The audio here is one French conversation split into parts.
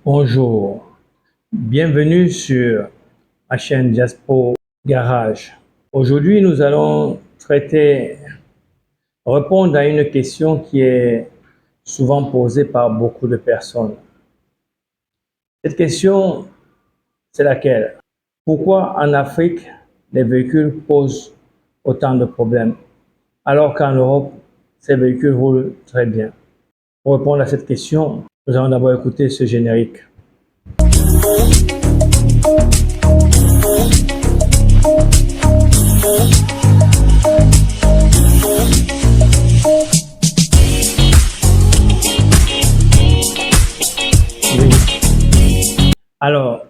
Bonjour, bienvenue sur ma chaîne Diaspo Garage. Aujourd'hui, nous allons répondre à une question qui est souvent posée par beaucoup de personnes. Cette question, c'est laquelle? Pourquoi en Afrique, les véhicules posent autant de problèmes, alors qu'en Europe, ces véhicules roulent très bien? Pour répondre à cette question, nous allons d'abord écouter ce générique. Oui. Alors,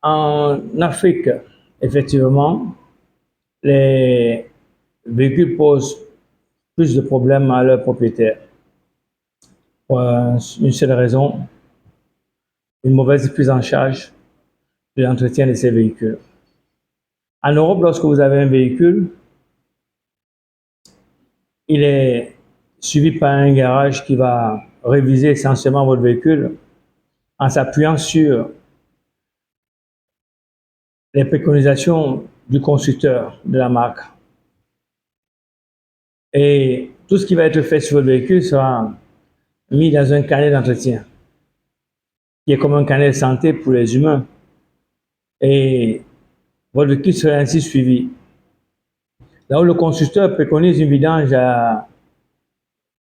en Afrique, effectivement, les véhicules posent plus de problèmes à leurs propriétaires. Pour une seule raison, une mauvaise prise en charge de l'entretien de ces véhicules. En Europe, lorsque vous avez un véhicule, il est suivi par un garage qui va réviser essentiellement votre véhicule en s'appuyant sur les préconisations du constructeur de la marque. Et tout ce qui va être fait sur votre véhicule sera mis dans un carnet d'entretien, qui est comme un carnet de santé pour les humains. Et votre véhicule sera ainsi suivi. Là où le constructeur préconise une vidange à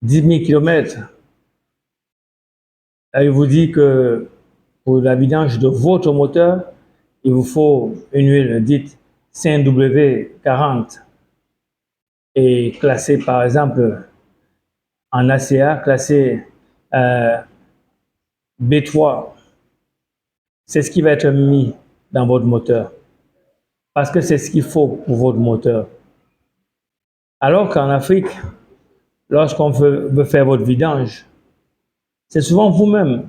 10 000 km, il vous dit que pour la vidange de votre moteur, il vous faut une huile dite 5W40 et classée par exemple en ACA, classée B3. C'est ce qui va être mis dans votre moteur parce que c'est ce qu'il faut pour votre moteur. Alors qu'en Afrique, lorsqu'on veut faire votre vidange, c'est souvent vous-même,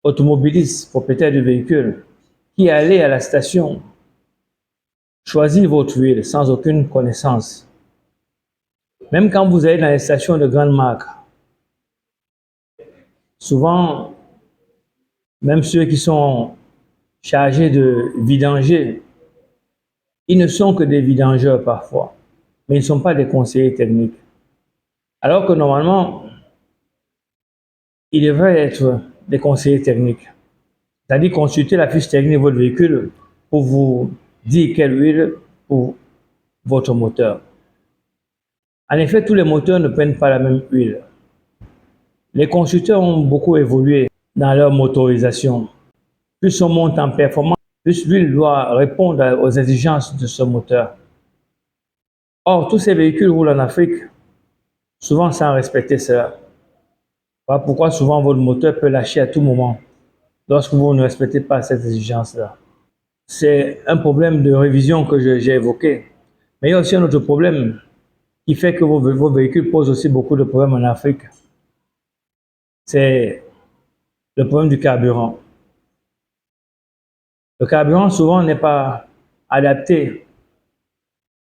automobiliste, propriétaire du véhicule, qui allez à la station choisir votre huile sans aucune connaissance. Même quand vous allez dans les stations de grandes marques, souvent, même ceux qui sont chargés de vidanger, ils ne sont que des vidangeurs parfois, mais ils ne sont pas des conseillers techniques. Alors que normalement, ils devraient être des conseillers techniques. C'est-à-dire consulter la fiche technique de votre véhicule pour vous dire quelle huile pour votre moteur. En effet, tous les moteurs ne prennent pas la même huile. Les constructeurs ont beaucoup évolué dans leur motorisation. Plus on monte en performance, plus l'huile doit répondre aux exigences de ce moteur. Or, tous ces véhicules roulent en Afrique, souvent sans respecter cela. Voilà pourquoi souvent votre moteur peut lâcher à tout moment lorsque vous ne respectez pas cette exigence-là. C'est un problème de révision que j'ai évoqué. Mais il y a aussi un autre problème qui fait que vos véhicules posent aussi beaucoup de problèmes en Afrique. C'est le problème du carburant. Le carburant, souvent, n'est pas adapté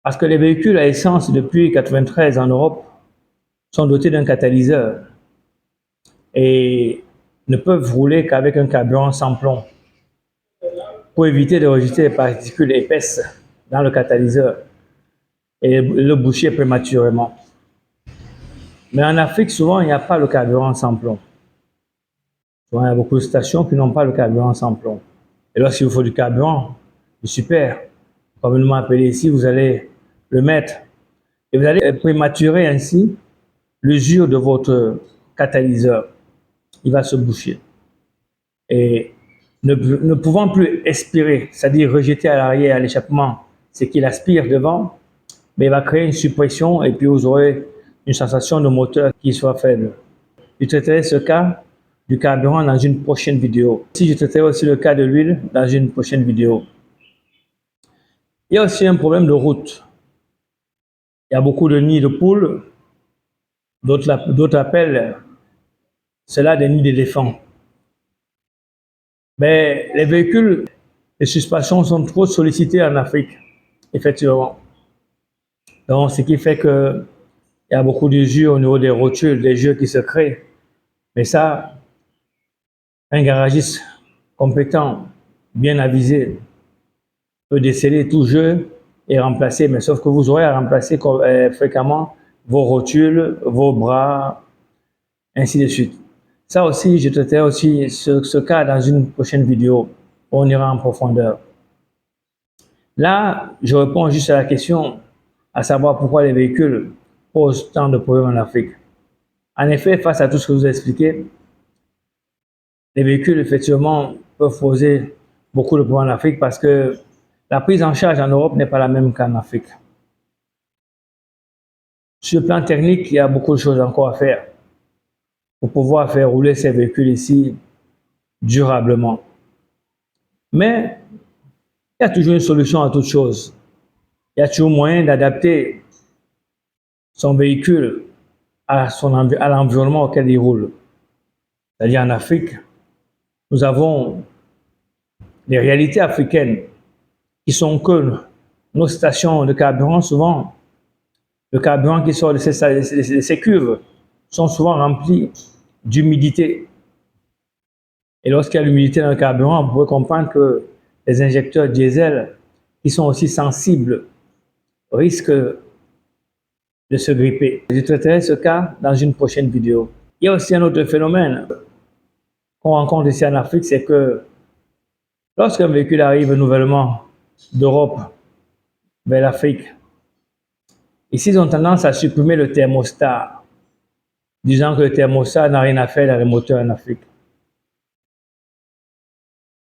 parce que les véhicules à essence depuis 1993 en Europe sont dotés d'un catalyseur et ne peuvent rouler qu'avec un carburant sans plomb pour éviter de rejeter les particules épaisses dans le catalyseur et le boucher prématurément. Mais en Afrique, souvent, il n'y a pas le carburant sans plomb. Souvent, il y a beaucoup de stations qui n'ont pas le carburant sans plomb. Et lorsqu'il vous faut du carburant, super, communément appelé ici, vous allez le mettre et vous allez prématurer ainsi l'usure de votre catalyseur. Il va se boucher. Et ne pouvant plus expirer, c'est-à-dire rejeter à l'arrière, à l'échappement, ce qu'il aspire devant, mais il va créer une suppression et puis vous aurez une sensation de moteur qui soit faible. Je traiterai ce cas du carburant dans une prochaine vidéo. Si je traiterai aussi le cas de l'huile dans une prochaine vidéo. Il y a aussi un problème de route. Il y a beaucoup de nids de poules, d'autres appellent cela des nids d'éléphants. Mais les véhicules de suspension sont trop sollicités en Afrique, effectivement. Donc, ce qui fait qu'il y a beaucoup d'usure au niveau des rotules, des jeux qui se créent. Mais ça, Un garagiste compétent, bien avisé, peut déceler tout jeu et remplacer, mais sauf que vous aurez à remplacer fréquemment vos rotules, vos bras, ainsi de suite. Ça aussi, je traiterai aussi ce cas dans une prochaine vidéo où on ira en profondeur. Là, je réponds juste à la question, à savoir pourquoi les véhicules posent tant de problèmes en Afrique. En effet, face à tout ce que je vous ai expliqué, les véhicules, effectivement, peuvent poser beaucoup de problèmes en Afrique parce que la prise en charge en Europe n'est pas la même qu'en Afrique. Sur le plan technique, il y a beaucoup de choses encore à faire pour pouvoir faire rouler ces véhicules ici durablement. Mais il y a toujours une solution à toute chose. Il y a toujours moyen d'adapter son véhicule à l'environnement auquel il roule. C'est-à-dire en Afrique, nous avons les réalités africaines qui sont que nos stations de carburant, souvent, le carburant qui sort de ces cuves sont souvent remplis d'humidité. Et lorsqu'il y a l'humidité dans le carburant, vous pouvez comprendre que les injecteurs diesel, qui sont aussi sensibles, risquent de se gripper. Je traiterai ce cas dans une prochaine vidéo. Il y a aussi un autre phénomène qu'on rencontre ici en Afrique, c'est que lorsqu'un véhicule arrive nouvellement d'Europe vers l'Afrique, ici ils ont tendance à supprimer le thermostat, disant que le thermostat n'a rien à faire dans les moteurs en Afrique.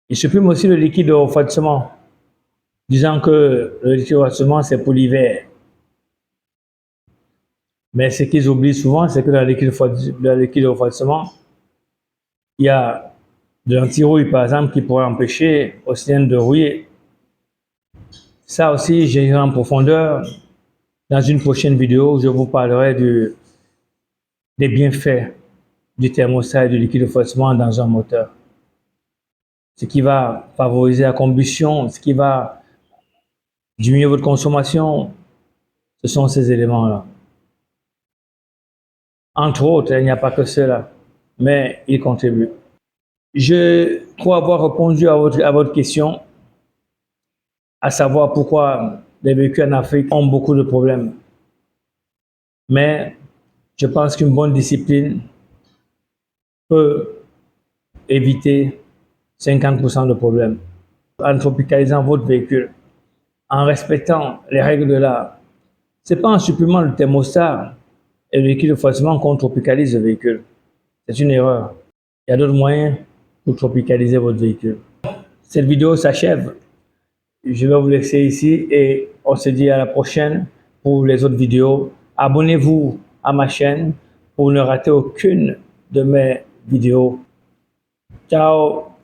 Ils suppriment aussi le liquide de refroidissement, disant que le liquide de refroidissement c'est pour l'hiver. Mais ce qu'ils oublient souvent, c'est que dans le liquide de refroidissement, il y a de l'anti-rouille, par exemple, qui pourrait empêcher au cylindre de rouiller. Ça aussi, j'irai en profondeur. Dans une prochaine vidéo, je vous parlerai des bienfaits du thermostat et du liquide de refroidissement dans un moteur. Ce qui va favoriser la combustion, ce qui va diminuer votre consommation, ce sont ces éléments-là. Entre autres, il n'y a pas que cela, mais ils contribuent. Je crois avoir répondu à votre question, à savoir pourquoi les véhicules en Afrique ont beaucoup de problèmes. Mais je pense qu'une bonne discipline peut éviter 50% de problèmes. En tropicalisant votre véhicule, en respectant les règles de l'art, ce n'est pas en supprimant le thermostat et le liquide de refroidissement qu'on tropicalise le véhicule. C'est une erreur. Il y a d'autres moyens pour tropicaliser votre véhicule. Cette vidéo s'achève. Je vais vous laisser ici et on se dit à la prochaine pour les autres vidéos. Abonnez-vous à ma chaîne pour ne rater aucune de mes vidéos. Ciao!